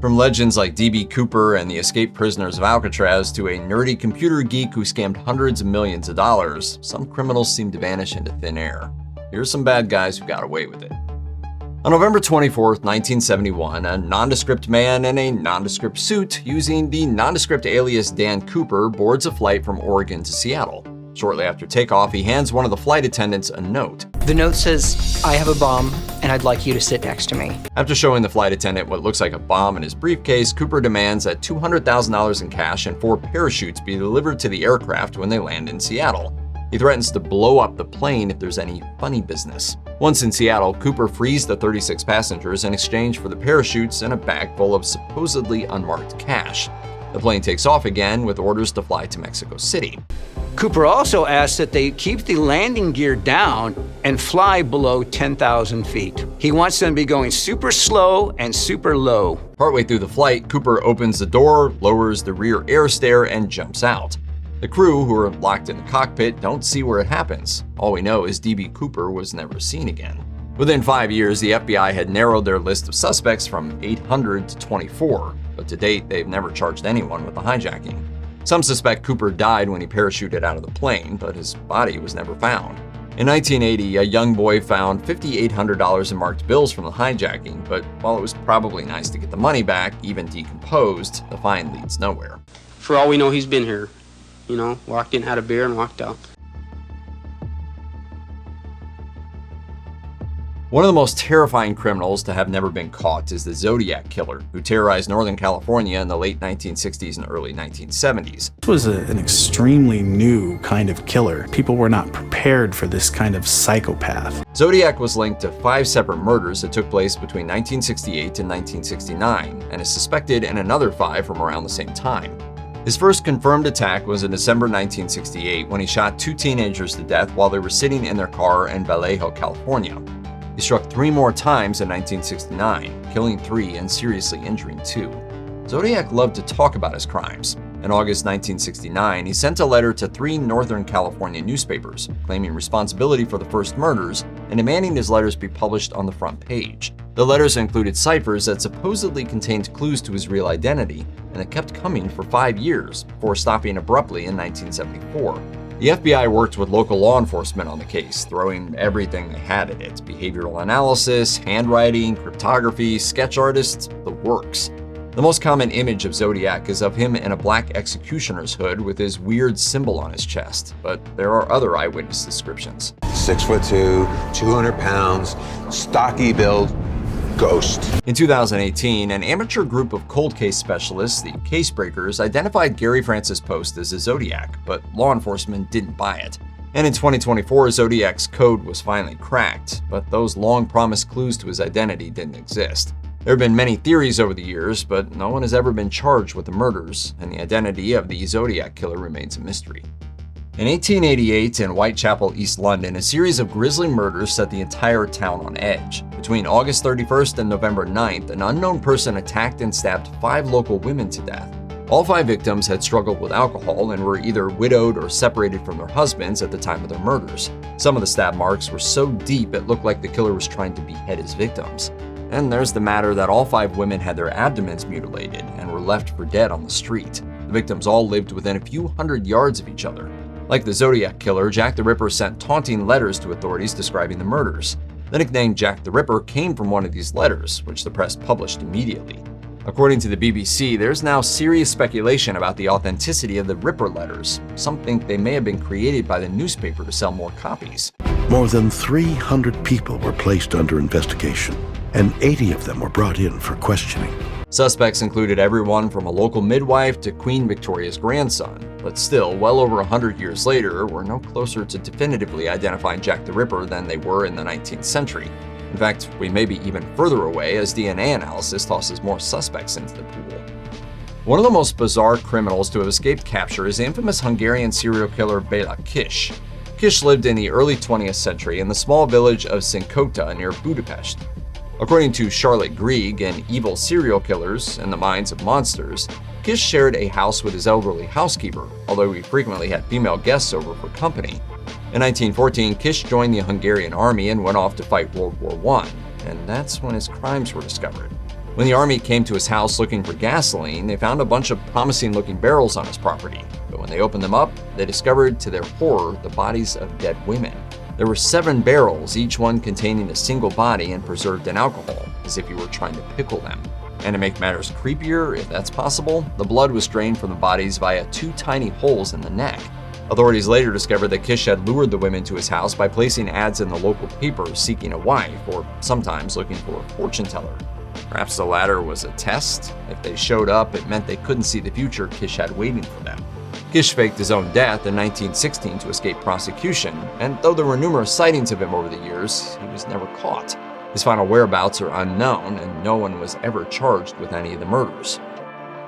From legends like D.B. Cooper and the escaped prisoners of Alcatraz to a nerdy computer geek who scammed hundreds of millions of dollars, some criminals seem to vanish into thin air. Here's some bad guys who got away with it. On November 24, 1971, a nondescript man in a nondescript suit using the nondescript alias Dan Cooper boards a flight from Oregon to Seattle. Shortly after takeoff, he hands one of the flight attendants a note. The note says, "I have a bomb, and I'd like you to sit next to me." After showing the flight attendant what looks like a bomb in his briefcase, Cooper demands that $200,000 in cash and 4 parachutes be delivered to the aircraft when they land in Seattle. He threatens to blow up the plane if there's any funny business. Once in Seattle, Cooper frees the 36 passengers in exchange for the parachutes and a bag full of supposedly unmarked cash. The plane takes off again with orders to fly to Mexico City. Cooper also asks that they keep the landing gear down and fly below 10,000 feet. He wants them to be going super slow and super low. Partway through the flight, Cooper opens the door, lowers the rear air stair, and jumps out. The crew, who are locked in the cockpit, don't see where it happens. All we know is D.B. Cooper was never seen again. Within 5 years, the FBI had narrowed their list of suspects from 800 to 24, but to date, they've never charged anyone with the hijacking. Some suspect Cooper died when he parachuted out of the plane, but his body was never found. In 1980, a young boy found $5,800 in marked bills from the hijacking, but while it was probably nice to get the money back, even decomposed, the find leads nowhere. For all we know, he's been here. Walked in, had a beer, and walked out. One of the most terrifying criminals to have never been caught is the Zodiac Killer, who terrorized Northern California in the late 1960s and early 1970s. This was an extremely new kind of killer. People were not prepared for this kind of psychopath. Zodiac was linked to 5 separate murders that took place between 1968 and 1969, and is suspected in another 5 from around the same time. His first confirmed attack was in December 1968 when he shot 2 teenagers to death while they were sitting in their car in Vallejo, California. He struck 3 more times in 1969, killing 3 and seriously injuring 2. Zodiac loved to talk about his crimes. In August 1969, he sent a letter to 3 Northern California newspapers, claiming responsibility for the first murders and demanding his letters be published on the front page. The letters included ciphers that supposedly contained clues to his real identity, and it kept coming for 5 years before stopping abruptly in 1974. The FBI worked with local law enforcement on the case, throwing everything they had at it: behavioral analysis, handwriting, cryptography, sketch artists, the works. The most common image of Zodiac is of him in a black executioner's hood with his weird symbol on his chest, but there are other eyewitness descriptions. 6'2", 200 pounds, stocky build, ghost. In 2018, an amateur group of cold case specialists, the Case Breakers, identified Gary Francis Post as a Zodiac, but law enforcement didn't buy it. And in 2024, Zodiac's code was finally cracked, but those long-promised clues to his identity didn't exist. There have been many theories over the years, but no one has ever been charged with the murders, and the identity of the Zodiac Killer remains a mystery. In 1888, in Whitechapel, East London, a series of grisly murders set the entire town on edge. Between August 31st and November 9th, an unknown person attacked and stabbed 5 local women to death. All 5 victims had struggled with alcohol and were either widowed or separated from their husbands at the time of their murders. Some of the stab marks were so deep it looked like the killer was trying to behead his victims. And there's the matter that all 5 women had their abdomens mutilated and were left for dead on the street. The victims all lived within a few hundred yards of each other. Like the Zodiac Killer, Jack the Ripper sent taunting letters to authorities describing the murders. The nickname Jack the Ripper came from one of these letters, which the press published immediately. According to the BBC, there's now serious speculation about the authenticity of the Ripper letters. Some think they may have been created by the newspaper to sell more copies. More than 300 people were placed under investigation, and 80 of them were brought in for questioning. Suspects included everyone from a local midwife to Queen Victoria's grandson, but still, well over 100 years later, we're no closer to definitively identifying Jack the Ripper than they were in the 19th century. In fact, we may be even further away as DNA analysis tosses more suspects into the pool. One of the most bizarre criminals to have escaped capture is the infamous Hungarian serial killer Bela Kiss. Kiss lived in the early 20th century in the small village of Sinkota near Budapest. According to Charlotte Grieg in Evil Serial Killers and the Minds of Monsters, Kiss shared a house with his elderly housekeeper, although he frequently had female guests over for company. In 1914, Kiss joined the Hungarian army and went off to fight World War I, and that's when his crimes were discovered. When the army came to his house looking for gasoline, they found a bunch of promising-looking barrels on his property. But when they opened them up, they discovered, to their horror, the bodies of dead women. There were 7 barrels, each one containing a single body and preserved in alcohol, as if you were trying to pickle them. And to make matters creepier, if that's possible, the blood was drained from the bodies via 2 tiny holes in the neck. Authorities later discovered that Kiss had lured the women to his house by placing ads in the local paper seeking a wife, or sometimes looking for a fortune teller. Perhaps the latter was a test. If they showed up, it meant they couldn't see the future Kiss had waiting for them. Kiss faked his own death in 1916 to escape prosecution, and though there were numerous sightings of him over the years, he was never caught. His final whereabouts are unknown, and no one was ever charged with any of the murders.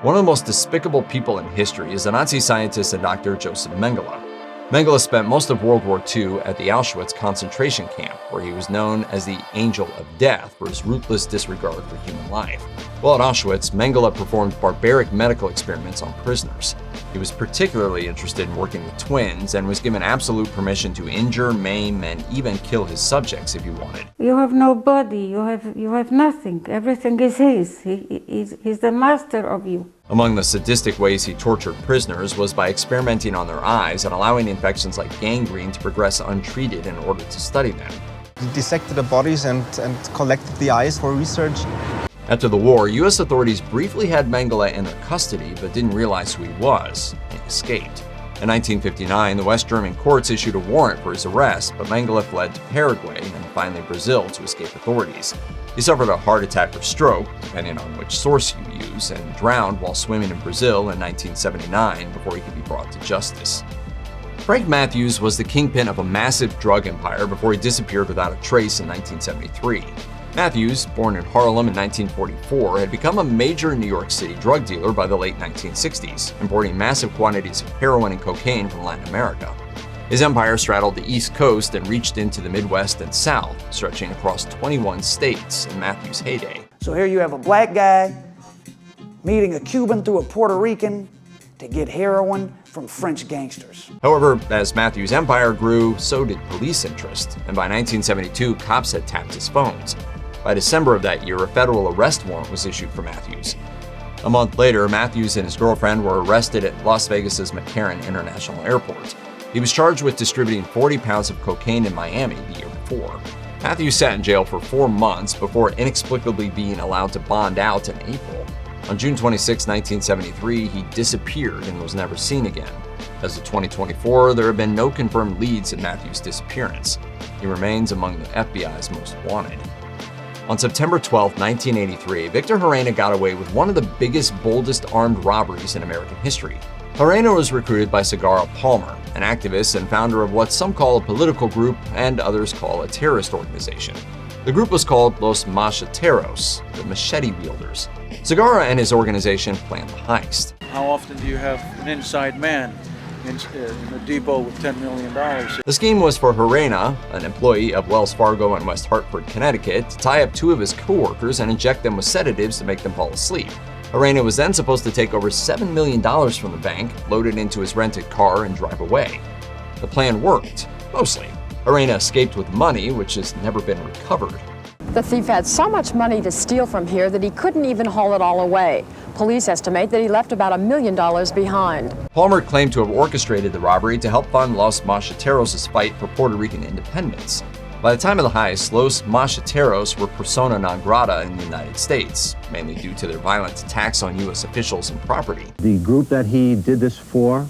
One of the most despicable people in history is the Nazi scientist and doctor Josef Mengele. Mengele spent most of World War II at the Auschwitz concentration camp, where he was known as the Angel of Death for his ruthless disregard for human life. While at Auschwitz, Mengele performed barbaric medical experiments on prisoners. He was particularly interested in working with twins and was given absolute permission to injure, maim, and even kill his subjects if he wanted. You have no body, you have nothing. Everything is his. He's the master of you. Among the sadistic ways he tortured prisoners was by experimenting on their eyes and allowing infections like gangrene to progress untreated in order to study them. He dissected the bodies and collected the eyes for research. After the war, U.S. authorities briefly had Mengele in their custody but didn't realize who he was, and he escaped. In 1959, the West German courts issued a warrant for his arrest, but Mengele fled to Paraguay and finally Brazil to escape authorities. He suffered a heart attack or stroke, depending on which source you use, and drowned while swimming in Brazil in 1979 before he could be brought to justice. Frank Matthews was the kingpin of a massive drug empire before he disappeared without a trace in 1973. Matthews, born in Harlem in 1944, had become a major New York City drug dealer by the late 1960s, importing massive quantities of heroin and cocaine from Latin America. His empire straddled the East Coast and reached into the Midwest and South, stretching across 21 states in Matthews' heyday. So here you have a black guy meeting a Cuban through a Puerto Rican to get heroin from French gangsters. However, as Matthews' empire grew, so did police interest, and by 1972, cops had tapped his phones. By December of that year, a federal arrest warrant was issued for Matthews. A month later, Matthews and his girlfriend were arrested at Las Vegas's McCarran International Airport. He was charged with distributing 40 pounds of cocaine in Miami the year before. Matthews sat in jail for 4 months before inexplicably being allowed to bond out in April. On June 26, 1973, he disappeared and was never seen again. As of 2024, there have been no confirmed leads in Matthews' disappearance. He remains among the FBI's most wanted. On September 12, 1983, Victor Gerena got away with one of the biggest, boldest armed robberies in American history. Gerena was recruited by Segarra Palmer, an activist and founder of what some call a political group and others call a terrorist organization. The group was called Los Macheteros, the machete wielders. Segarra and his organization planned the heist. How often do you have an inside man in a depot with $10 million? The scheme was for Gerena, an employee of Wells Fargo in West Hartford, Connecticut, to tie up 2 of his co-workers and inject them with sedatives to make them fall asleep. Gerena was then supposed to take over $7 million from the bank, load it into his rented car, and drive away. The plan worked, mostly. Gerena escaped with money, which has never been recovered. The thief had so much money to steal from here that he couldn't even haul it all away. Police estimate that he left about $1 million behind. Palmer claimed to have orchestrated the robbery to help fund Los Macheteros' fight for Puerto Rican independence. By the time of the heist, Los Macheteros were persona non grata in the United States, mainly due to their violent attacks on U.S. officials and property. The group that he did this for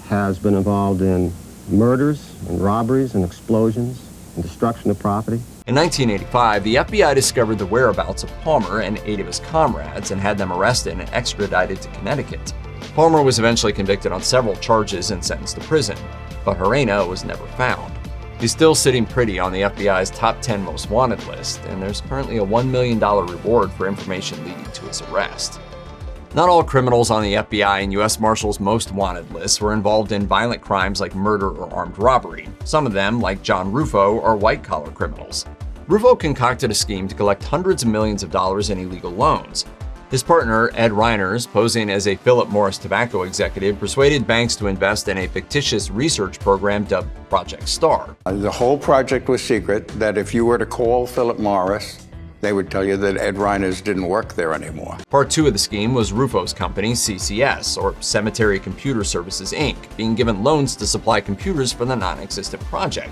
has been involved in murders and robberies and explosions and destruction of property. In 1985, the FBI discovered the whereabouts of Palmer and 8 of his comrades and had them arrested and extradited to Connecticut. Palmer was eventually convicted on several charges and sentenced to prison, but Gerena was never found. He's still sitting pretty on the FBI's top 10 most wanted list, and there's currently a $1 million reward for information leading to his arrest. Not all criminals on the FBI and U.S. Marshals most wanted lists were involved in violent crimes like murder or armed robbery. Some of them, like John Ruffo, are white-collar criminals. Ruffo concocted a scheme to collect hundreds of millions of dollars in illegal loans. His partner, Ed Reiners, posing as a Philip Morris tobacco executive, persuaded banks to invest in a fictitious research program dubbed Project Star. The whole project was secret, that if you were to call Philip Morris, they would tell you that Ed Reiner's didn't work there anymore. Part 2 of the scheme was Ruffo's company, CCS, or Cemetery Computer Services, Inc., being given loans to supply computers for the non-existent project.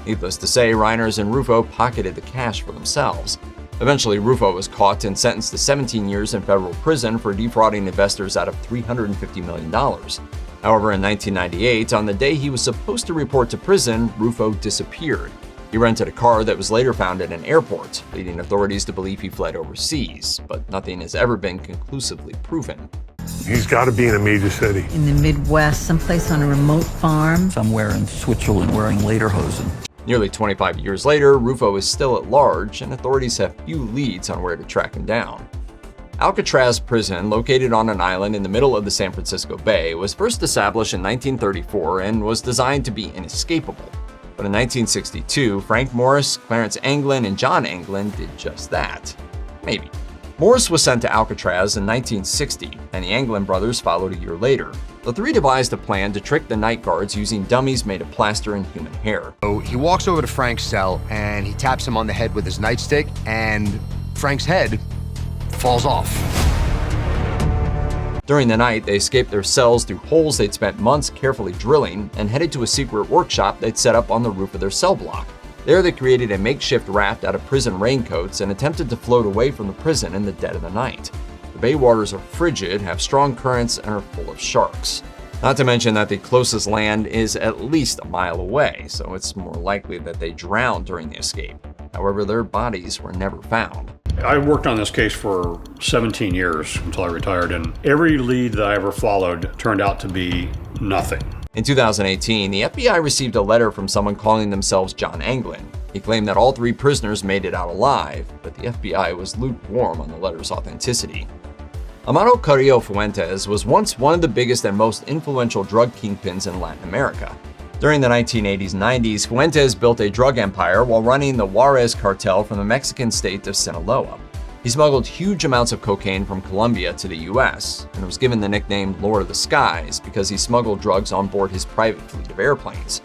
Needless to say, Reiners and Ruffo pocketed the cash for themselves. Eventually, Ruffo was caught and sentenced to 17 years in federal prison for defrauding investors out of $350 million. However, in 1998, on the day he was supposed to report to prison, Ruffo disappeared. He rented a car that was later found at an airport, leading authorities to believe he fled overseas, but nothing has ever been conclusively proven. He's got to be in a major city. In the Midwest, someplace on a remote farm. Somewhere in Switzerland wearing lederhosen. Nearly 25 years later, Ruffo is still at large, and authorities have few leads on where to track him down. Alcatraz prison, located on an island in the middle of the San Francisco Bay, was first established in 1934 and was designed to be inescapable. But in 1962, Frank Morris, Clarence Anglin, and John Anglin did just that. Maybe. Morris was sent to Alcatraz in 1960, and the Anglin brothers followed a year later. The three devised a plan to trick the night guards using dummies made of plaster and human hair. So he walks over to Frank's cell and he taps him on the head with his nightstick, and Frank's head falls off. During the night, they escaped their cells through holes they'd spent months carefully drilling and headed to a secret workshop they'd set up on the roof of their cell block. There, they created a makeshift raft out of prison raincoats and attempted to float away from the prison in the dead of the night. The bay waters are frigid, have strong currents, and are full of sharks. Not to mention that the closest land is at least a mile away, so it's more likely that they drowned during the escape. However, their bodies were never found. I worked on this case for 17 years until I retired, and every lead that I ever followed turned out to be nothing. In 2018, the FBI received a letter from someone calling themselves John Anglin. He claimed that all three prisoners made it out alive, but the FBI was lukewarm on the letter's authenticity. Amado Carrillo Fuentes was once one of the biggest and most influential drug kingpins in Latin America. During the 1980s and 90s, Fuentes built a drug empire while running the Juarez cartel from the Mexican state of Sinaloa. He smuggled huge amounts of cocaine from Colombia to the US, and was given the nickname Lord of the Skies because he smuggled drugs on board his private fleet of airplanes.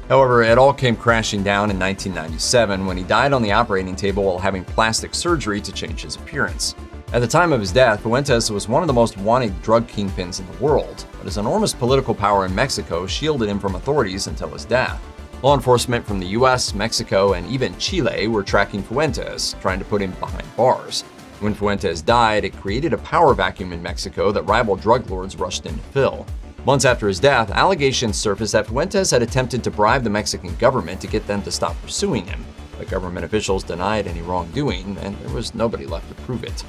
However, it all came crashing down in 1997 when he died on the operating table while having plastic surgery to change his appearance. At the time of his death, Fuentes was one of the most wanted drug kingpins in the world, but his enormous political power in Mexico shielded him from authorities until his death. Law enforcement from the US, Mexico, and even Chile were tracking Fuentes, trying to put him behind bars. When Fuentes died, it created a power vacuum in Mexico that rival drug lords rushed in to fill. Months after his death, allegations surfaced that Fuentes had attempted to bribe the Mexican government to get them to stop pursuing him, but government officials denied any wrongdoing, and there was nobody left to prove it.